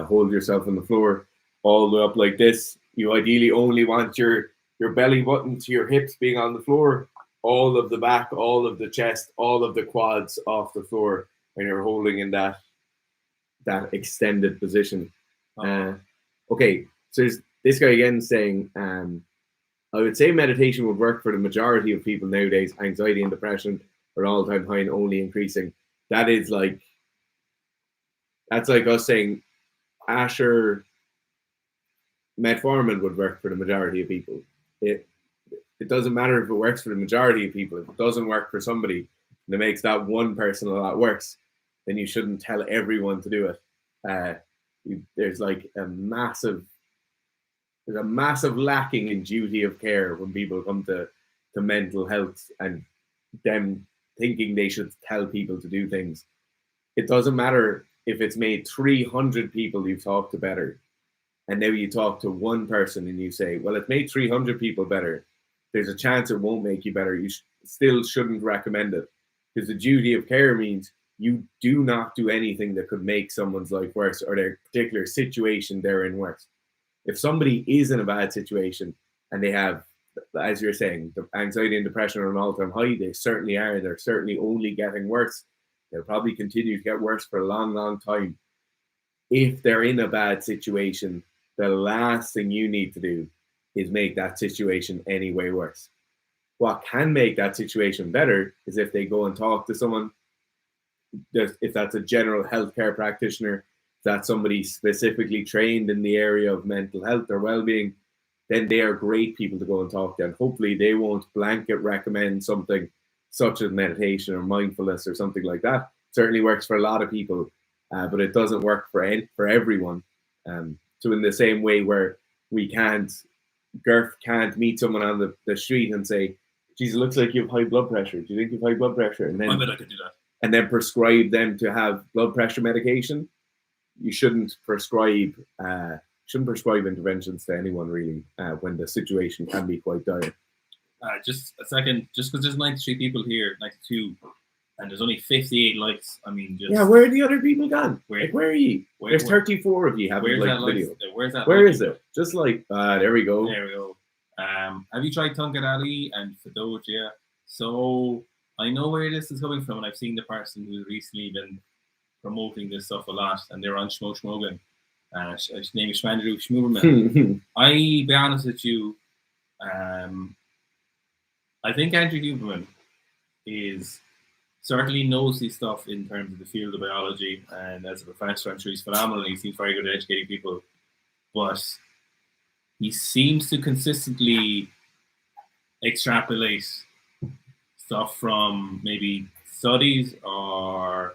Hold yourself on the floor all the way up like this. You ideally only want your belly button to your hips being on the floor, all of the back, all of the chest, all of the quads off the floor, and you're holding in that extended position. Okay, so there's this guy again saying, I would say meditation would work for the majority of people nowadays. Anxiety and depression are all-time high and only increasing. That's like us saying Asher metformin would work for the majority of people. It doesn't matter if it works for the majority of people. If it doesn't work for somebody and it makes that one person a lot worse, then you shouldn't tell everyone to do it. There's like a massive lacking in duty of care when people come to mental health and them thinking they should tell people to do things. It doesn't matter if it's made 300 people you've talked to better, and now you talk to one person and you say, well, it made 300 people better. There's a chance it won't make you better. You still shouldn't recommend it, because the duty of care means you do not do anything that could make someone's life worse or their particular situation they're in worse. If somebody is in a bad situation and they have, as you're saying, the anxiety and depression are an all-time high, they certainly are. They're certainly only getting worse. They'll probably continue to get worse for a long, long time. If they're in a bad situation, the last thing you need to do is make that situation any way worse. What can make that situation better is if they go and talk to someone, if that's a general healthcare practitioner, that's somebody specifically trained in the area of mental health or well-being, then they are great people to go and talk to. And hopefully they won't blanket recommend something such as meditation or mindfulness or something like that. It certainly works for a lot of people, but it doesn't work for everyone. So in the same way where Gerf can't meet someone on the street and say, geez, it looks like you have high blood pressure. Do you think you have high blood pressure? And then, I bet I could do that. And then prescribe them to have blood pressure medication. You shouldn't prescribe interventions to anyone really when the situation can be quite dire. Just a second, just because there's 93 people here, 92, and there's only 58 likes. I mean, just where are the other people gone? Where are you? There's 34 of you haven't liked the video. Where is it? Just like there we go. There we go. Have you tried Tungadali and Fedoja? So I know where this is coming from, and I've seen the person who's recently been promoting this stuff a lot, and they're on Schmogan. His name is Andrew Schmuberman. I be honest with you, I think Andrew Huberman is certainly knows his stuff in terms of the field of biology, and as a professor, I'm sure he's phenomenal. He seems very good at educating people, but he seems to consistently extrapolate stuff from maybe studies or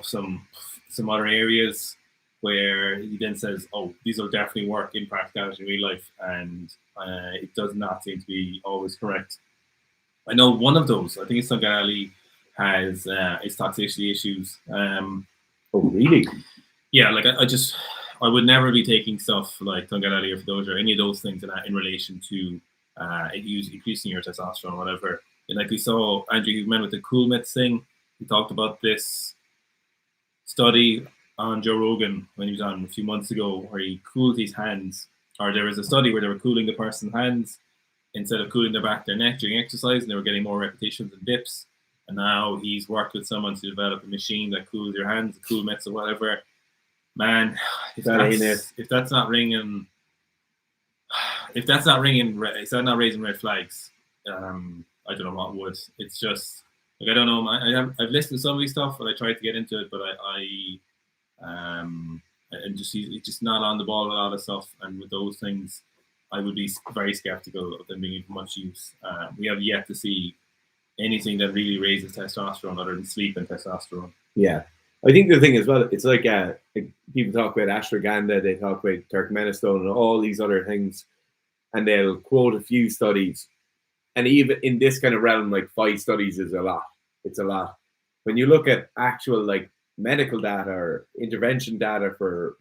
some other areas where he then says, oh, these will definitely work in practicality in real life, and it does not seem to be always correct. I know one of those, I think it's Tungali, has its toxicity issues. Oh, really? Yeah, like I would never be taking stuff like Tungali or Fedoja or any of those things in relation to increasing your testosterone or whatever. And like we saw Andrew Huberman with the Cool Myths thing, he talked about this study on Joe Rogan when he was on a few months ago where he cooled his hands, or there was a study where they were cooling the person's hands instead of cooling their back, their neck during exercise, and they were getting more repetitions and dips. And now he's worked with someone to develop a machine that cools your hands, the Cool Myths or whatever. Man, if that's not raising red flags, I don't know what would. It's just like I don't know. I've listened to some of these stuff, but I tried to get into it, but he's just not on the ball with a lot of stuff. And with those things, I would be very skeptical of them being of much use. We have yet to see anything that really raises testosterone other than sleep and testosterone. Yeah, I think the thing as well, it's like people talk about ashwagandha, they talk about Turkmenistan and all these other things, and they'll quote a few studies. And even in this kind of realm, like 5 studies is a lot. It's a lot. When you look at actual like medical data or intervention data for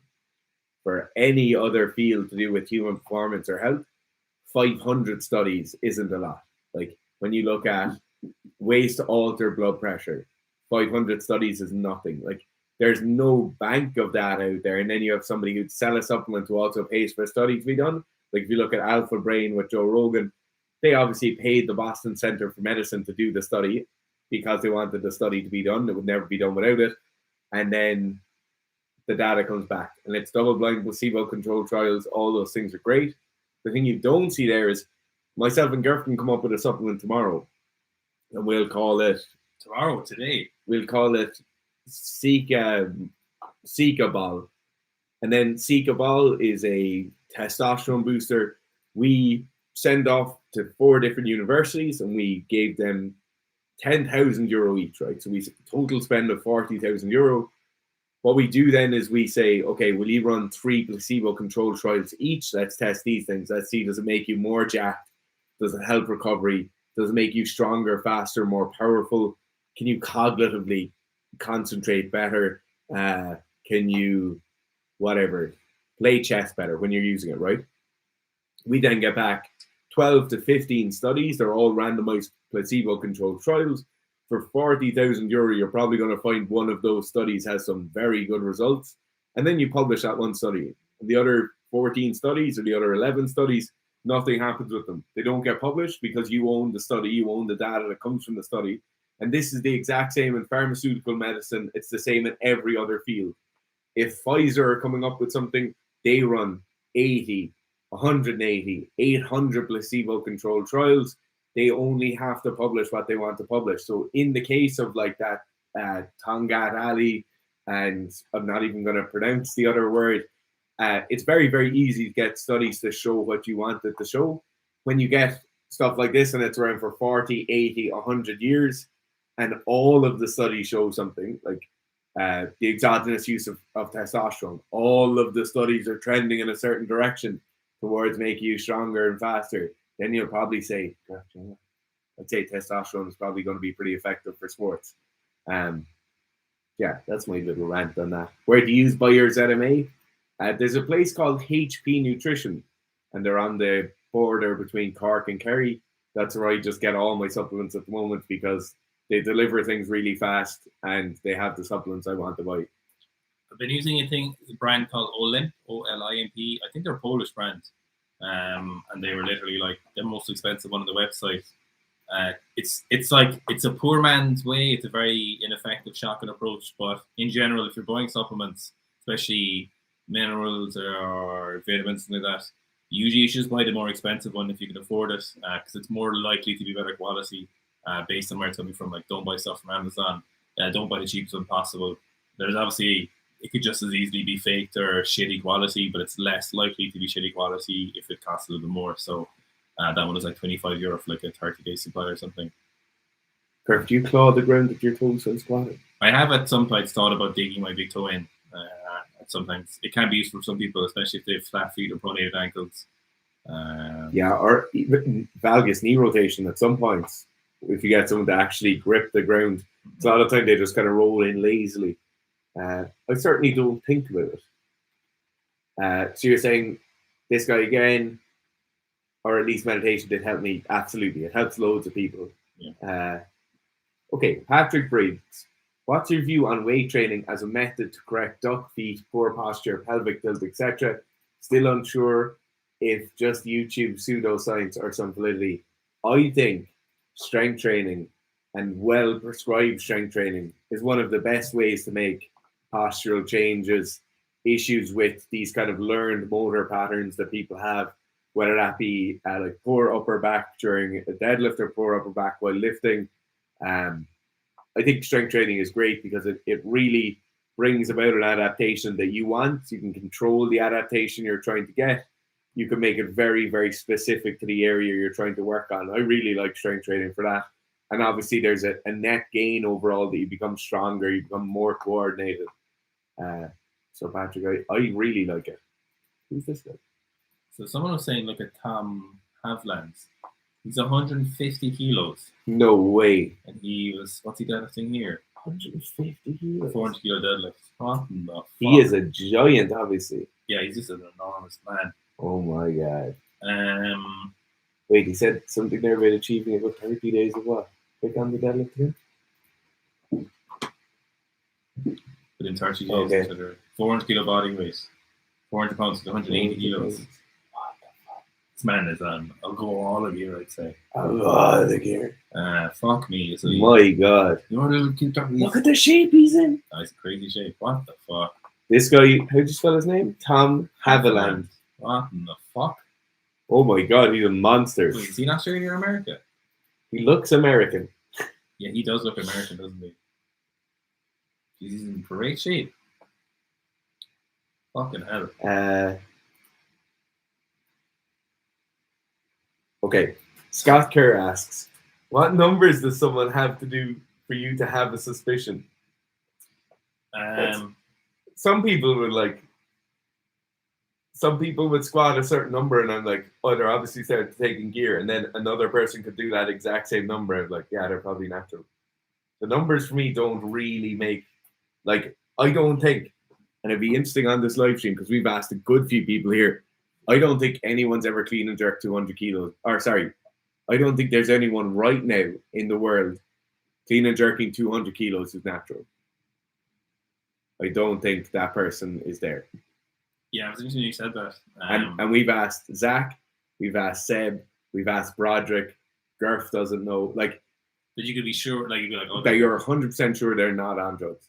any other field to do with human performance or health, 500 studies isn't a lot. Like when you look at ways to alter blood pressure, 500 studies is nothing. Like there's no bank of that out there. And then you have somebody who'd sell a supplement who also pays for a study to be done. Like if you look at Alpha Brain with Joe Rogan, they obviously paid the Boston Center for Medicine to do the study because they wanted the study to be done. It would never be done without it. And then the data comes back, and it's double-blind, placebo-controlled trials. All those things are great. The thing you don't see there is myself and Gerf can come up with a supplement tomorrow, and we'll call it today. We'll call it Sika Ball, and then Sika Ball is a testosterone booster. We send off to 4 different universities, and we gave them €10,000 each, right? So we total spend of €40,000. What we do then is we say, okay, will you run 3 placebo-controlled trials each? Let's test these things. Let's see, does it make you more jacked? Does it help recovery? Does it make you stronger, faster, more powerful? Can you cognitively concentrate better? Can you, whatever, play chess better when you're using it, right? We then get back 12 to 15 studies. They're all randomized placebo-controlled trials. For €40,000, you're probably going to find one of those studies has some very good results. And then you publish that one study. And the other 14 studies or the other 11 studies, nothing happens with them. They don't get published because you own the study, you own the data that comes from the study. And this is the exact same in pharmaceutical medicine. It's the same in every other field. If Pfizer are coming up with something, they run 80, 180, 800 placebo-controlled trials. They only have to publish what they want to publish. So in the case of like that Tongat Ali, and I'm not even going to pronounce the other word, it's very, very easy to get studies to show what you want it to show. When you get stuff like this and it's around for 40, 80, 100 years, and all of the studies show something, like the exogenous use of testosterone, all of the studies are trending in a certain direction towards making you stronger and faster, then you'll probably say, I'd say testosterone is probably going to be pretty effective for sports. Yeah, that's my little rant on that. Where do you buy your ZMA? There's a place called HP Nutrition, and they're on the border between Cork and Kerry. That's where I just get all my supplements at the moment because they deliver things really fast and they have the supplements I want to buy. I've been using a brand called Olimp, O-L-I-M-P. I think they're a Polish brand. And they were literally like the most expensive one on the website. It's a poor man's way. It's a very ineffective shotgun approach. But in general, if you're buying supplements, especially minerals or vitamins and like that, usually you should just buy the more expensive one if you can afford it, because it's more likely to be better quality based on where it's coming from. Like, don't buy stuff from Amazon. Don't buy the cheapest one possible. There's obviously, it could just as easily be faked or shitty quality, but it's less likely to be shitty quality if it costs a little bit more. So that one is like €25 for like a 30-day supply or something. Kirk, do you claw the ground with your toes and squatting? I have at some points thought about digging my big toe in. Sometimes it can be useful for some people, especially if they have flat feet or pronated ankles. Yeah, or even valgus knee rotation at some points. If you get someone to actually grip the ground, a lot of the time they just kind of roll in lazily. I certainly don't think about it. So you're saying this guy again, or at least meditation did help me? Absolutely. It helps loads of people. Yeah. Okay, Patrick Briggs. What's your view on weight training as a method to correct duck feet, poor posture, pelvic tilt, etc.? Still unsure if just YouTube pseudoscience or some validity. I think strength training and well-prescribed strength training is one of the best ways to make postural changes, issues with these kind of learned motor patterns that people have, whether that be like poor upper back during a deadlift or poor upper back while lifting. I think strength training is great because it really brings about an adaptation that you want. You can control the adaptation you're trying to get. You can make it very, very specific to the area you're trying to work on. I really like strength training for that. And obviously there's a net gain overall that you become stronger, you become more coordinated. So Patrick, I really like it. Who's this guy? So someone was saying, look at Tom Havilland. He's 150 kilos. No way. And he was, what's he deadlifting here? 150 kilos. 400 kilo deadlift. What the fuck? He is a giant, obviously. Yeah, he's just an enormous man. Oh my god. Um, Wait, he said something there about achieving about 30 days of what? Click on the deadlift again? within 30 days, Okay. 400 kilo body weight, 400 pounds to 180 kilos. This man is on. I'll go all of you, I'd say. A lot of the gear. Fuck me. So My god. You want to keep talking? Look at the shape he's in. Nice, crazy shape. What the fuck? This guy, how'd you spell his name? Tom Havilland. What in the fuck? Oh my god, he's a monster. Wait, is he in Australia or America? He looks American. Yeah, he does look American, doesn't he? He's in great shape. Fucking hell. Okay. Scott Kerr asks, what numbers does someone have to do for you to have a suspicion? Some people would squat a certain number and I'm like, oh, they're obviously started taking gear. And then another person could do that exact same number. I'm like, yeah, they're probably natural. The numbers for me don't really make, like, I don't think, and it'd be interesting on this live stream because we've asked a good few people here. I don't think anyone's ever clean and jerked 200 kilos. Or sorry, I don't think there's anyone right now in the world clean and jerking 200 kilos is natural. I don't think that person is there. Yeah, it was interesting you said that. And we've asked Zach, we've asked Seb, we've asked Broderick. Gerf doesn't know. Like, but you could be sure, like, you'd be like, oh, that you're 100% sure they're not on drugs.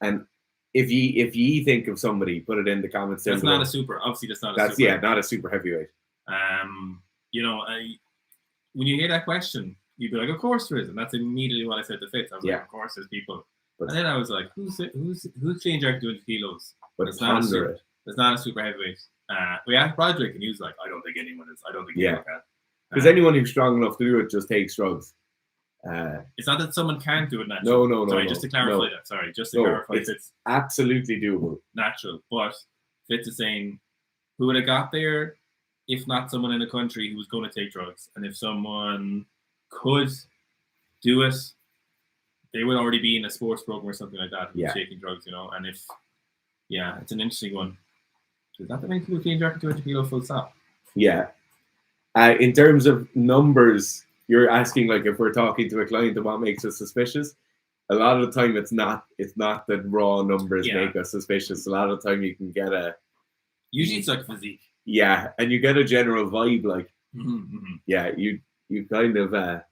And if ye think of somebody, put it in the comments. That's not a super. Obviously, that's not a super. Yeah, not a super heavyweight. You know, when you hear that question, you'd be like, of course there is, and that's immediately what I said to Fitz. I was like, of course there's people. But then I was like, who's clean jerk 200 kilos? But it's not a super heavyweight. We asked Broderick, and he was like, I don't think anyone is. I don't think anyone can. Because anyone who's strong enough to do it just takes drugs. It's not that someone can't do it natural. No. Sorry, just to clarify that. Sorry, just to clarify. It's absolutely doable. Natural. But Fitz is saying, who would have got there if not someone in a country who was going to take drugs? And if someone could do it, they would already be in a sports program or something like that, taking drugs, you know. And if, it's an interesting one. Is that the main people clean jerking 200 kilo full stop? Yeah. In terms of numbers, you're asking like if we're talking to a client and what makes us suspicious. A lot of the time, it's not that raw numbers make us suspicious. A lot of the time, you can get usually it's like physique. Yeah, and you get a general vibe, like you kind of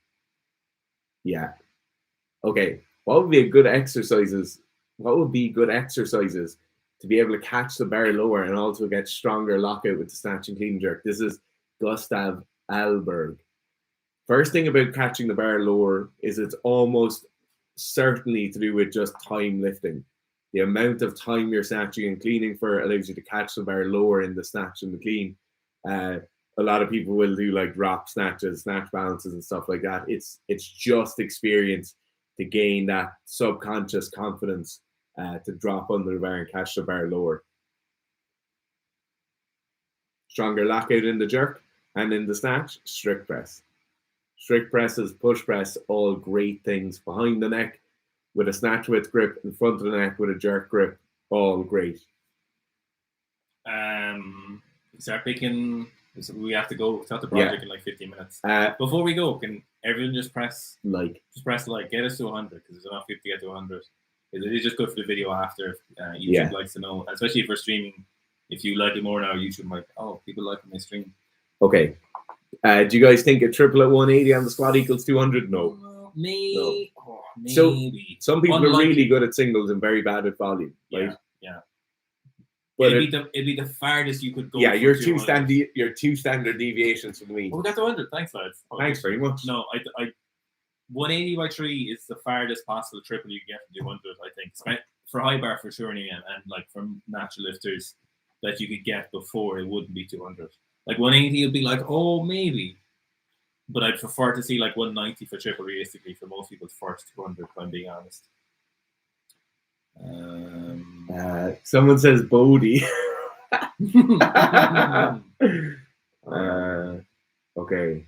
Okay, what would be good exercises? What would be good exercises to be able to catch the bar lower and also get stronger lockout with the snatch and clean jerk? This is Gustav Alberg. First thing about catching the bar lower is it's almost certainly to do with just time lifting. The amount of time you're snatching and cleaning for allows you to catch the bar lower in the snatch and the clean. A lot of people will do like drop snatches, snatch balances and stuff like that. It's just experience to gain that subconscious confidence to drop under the bar and catch the bar lower. Stronger lockout in the jerk and in the snatch, strict press. Strict presses, push press, all great things. Behind the neck with a snatch width grip, in front of the neck with a jerk grip, all great. Start picking. We have to go to the project in like 15 minutes. Before we go, can everyone just press like? Just press like. Get us to 100 because there's enough people to get to 100. It is just good for the video after. YouTube likes to know, especially if we're streaming. If you like it more now, YouTube might. Oh, people like my stream. Okay. Do you guys think a triple at 180 on the squat equals 200? No. Maybe. No. Oh, maybe. So some people are really good at singles and very bad at volume. Right? Yeah. But it'd be the farthest you could go. Yeah, your two standard deviations from the mean. Oh, we got 200. Thanks, lads. Oh, thanks very much. No, I 180 by 3 is the farthest possible triple you can get from 200. I think for high bar for sure, and like from natural lifters that you could get before it wouldn't be 200. Like 180 would be like, oh, maybe. But I'd prefer to see like 190 for triple realistically for most people's first 200, if I'm being honest. Someone says Bodhi. Okay.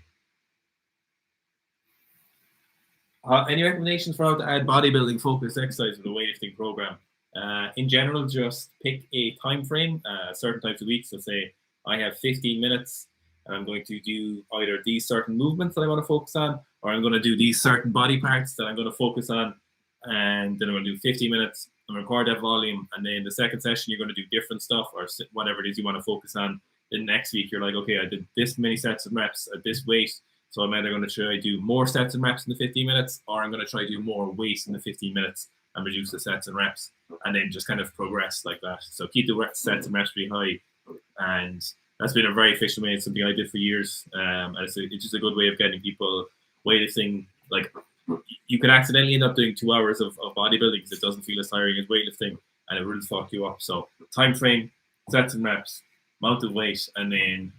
Any recommendations for how to add bodybuilding focused exercise to the weightlifting program? In general, just pick a time frame, certain times a week. So say I have 15 minutes and I'm going to do either these certain movements that I want to focus on, or I'm going to do these certain body parts that I'm going to focus on. And then I'm going to do 15 minutes and record that volume. And then the second session, you're going to do different stuff or whatever it is you want to focus on. Then next week, you're like, okay, I did this many sets of reps at this weight. So I'm either going to try do more sets and reps in the 15 minutes, or I'm going to try to do more weight in the 15 minutes and reduce the sets and reps, and then just kind of progress like that. So keep the sets and reps pretty high. And that's been a very efficient way. It's something I did for years. And it's just a good way of getting people weightlifting. Like, you could accidentally end up doing 2 hours of bodybuilding because it doesn't feel as tiring as weightlifting, and it will fuck you up. So time frame, sets and reps, amount of weight, and then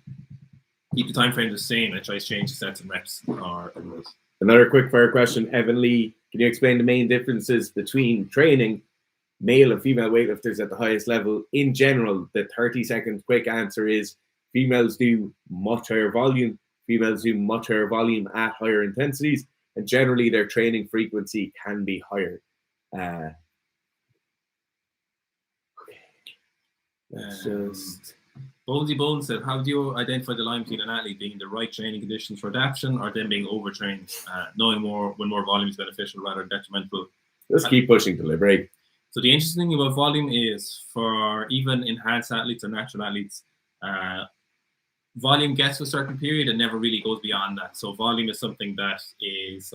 keep the time frame the same and try to change the sets and reps. Another quick fire question, Evan Lee. Can you explain the main differences between training male and female weightlifters at the highest level? In general, the 30-second quick answer is females do much higher volume. Females do much higher volume at higher intensities, and generally their training frequency can be higher. Let's just... Boldy Bones said, how do you identify the line between an athlete being in the right training conditions for adaptation or them being overtrained, knowing more when more volume is beneficial rather than detrimental? Let's keep pushing till they break. So the interesting thing about volume is for even enhanced athletes or natural athletes, volume gets to a certain period and never really goes beyond that. So volume is something that is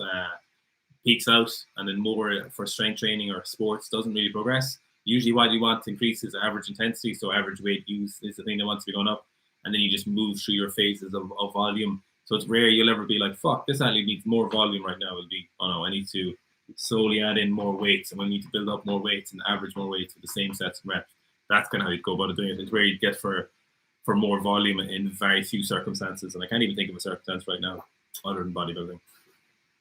peaks out, and then more for strength training or sports doesn't really progress. Usually what you want to increase is average intensity, so average weight use is the thing that wants to be going up, and then you just move through your phases of volume. So it's rare you'll ever be like, fuck, this athlete needs more volume right now. It'll be, oh no, I need to slowly add in more weights, and I need to build up more weights and average more weights with the same sets and reps. That's kind of how you go about doing it. It's where you get for more volume in very few circumstances, and I can't even think of a circumstance right now other than bodybuilding.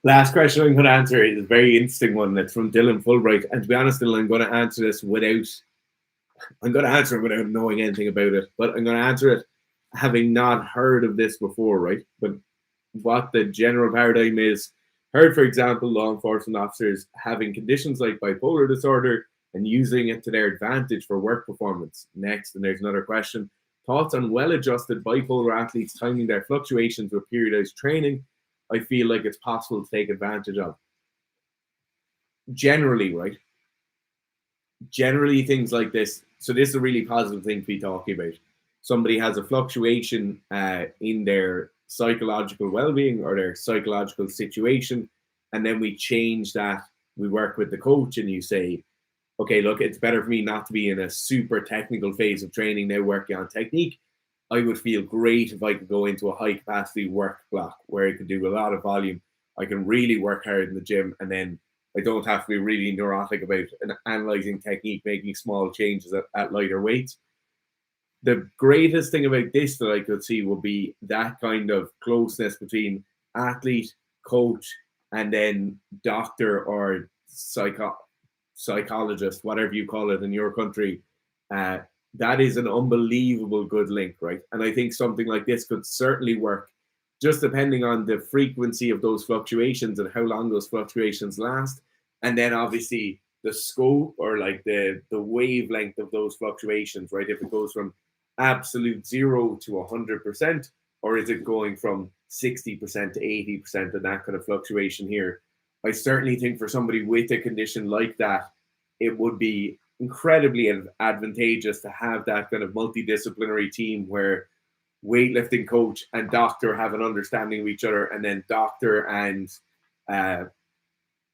Last question I'm going to answer is a very interesting one. That's from Dylan Fulbright. And to be honest, Dylan, I'm going to answer this without knowing anything about it. But I'm going to answer it having not heard of this before, right? But what the general paradigm is, heard, for example, law enforcement officers having conditions like bipolar disorder and using it to their advantage for work performance. Next, and there's another question. Thoughts on well-adjusted bipolar athletes timing their fluctuations with periodized training? I feel like it's possible to take advantage of. Generally, right? Generally, things like this. So this is a really positive thing to be talking about. Somebody has a fluctuation in their psychological well-being or their psychological situation, and then we change that. We work with the coach, and you say, okay, look, it's better for me not to be in a super technical phase of training now, working on technique. I would feel great if I could go into a high capacity work block where I could do a lot of volume. I can really work hard in the gym, and then I don't have to be really neurotic about analyzing technique, making small changes at lighter weights. The greatest thing about this that I could see would be that kind of closeness between athlete, coach, and then doctor or psychologist, whatever you call it in your country. That is an unbelievable good link, right? And I think something like this could certainly work, just depending on the frequency of those fluctuations and how long those fluctuations last. And then obviously the scope or like the wavelength of those fluctuations, right? If it goes from absolute 0 to 100%, or is it going from 60% to 80% and that kind of fluctuation here? I certainly think for somebody with a condition like that, it would be incredibly advantageous to have that kind of multidisciplinary team where weightlifting coach and doctor have an understanding of each other, and then doctor and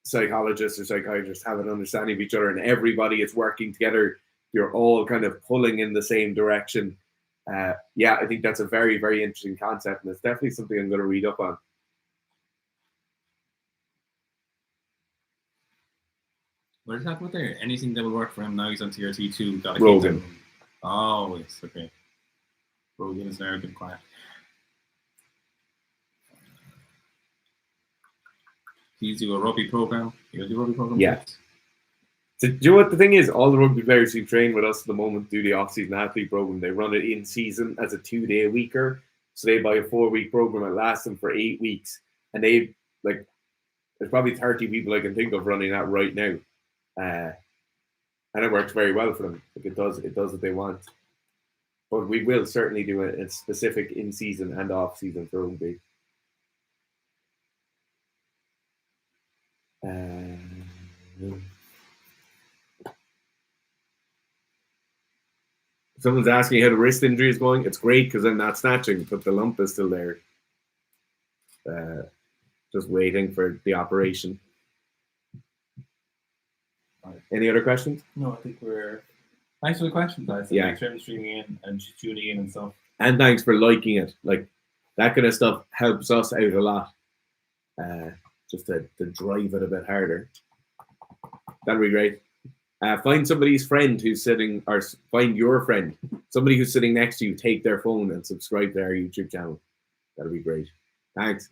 psychologist or psychiatrist have an understanding of each other, and everybody is working together. You're all kind of pulling in the same direction. Yeah, I think that's a very, very interesting concept, and it's definitely something I'm going to read up on. What are you talking about there? Anything that will work for him now? He's on TRT 2. Rogan. Oh, yes, okay. Rogan is very good quiet. He's do a rugby program. You do a rugby program? Yeah. So, do you know what the thing is? All the rugby players who train with us at the moment do the off-season athlete program. They run it in season as a 2-day-a-weeker. So they buy a 4-week program that lasts them for 8 weeks. And they, like, there's probably 30 people I can think of running that right now. And it works very well for them. Like, it does what they want. But we will certainly do a specific in-season and off-season for rugby. Someone's asking how the wrist injury is going. It's great because I'm not snatching, but the lump is still there. Just waiting for the operation. Right. Any other questions? No, I think we're... Thanks for the questions, guys. Yeah. Thanks for streaming in and tuning in and stuff. And thanks for liking it. Like, that kind of stuff helps us out a lot. Just to drive it a bit harder. That'd be great. Find somebody's friend who's sitting, or find your friend, somebody who's sitting next to you, take their phone and subscribe to our YouTube channel. That'd be great. Thanks.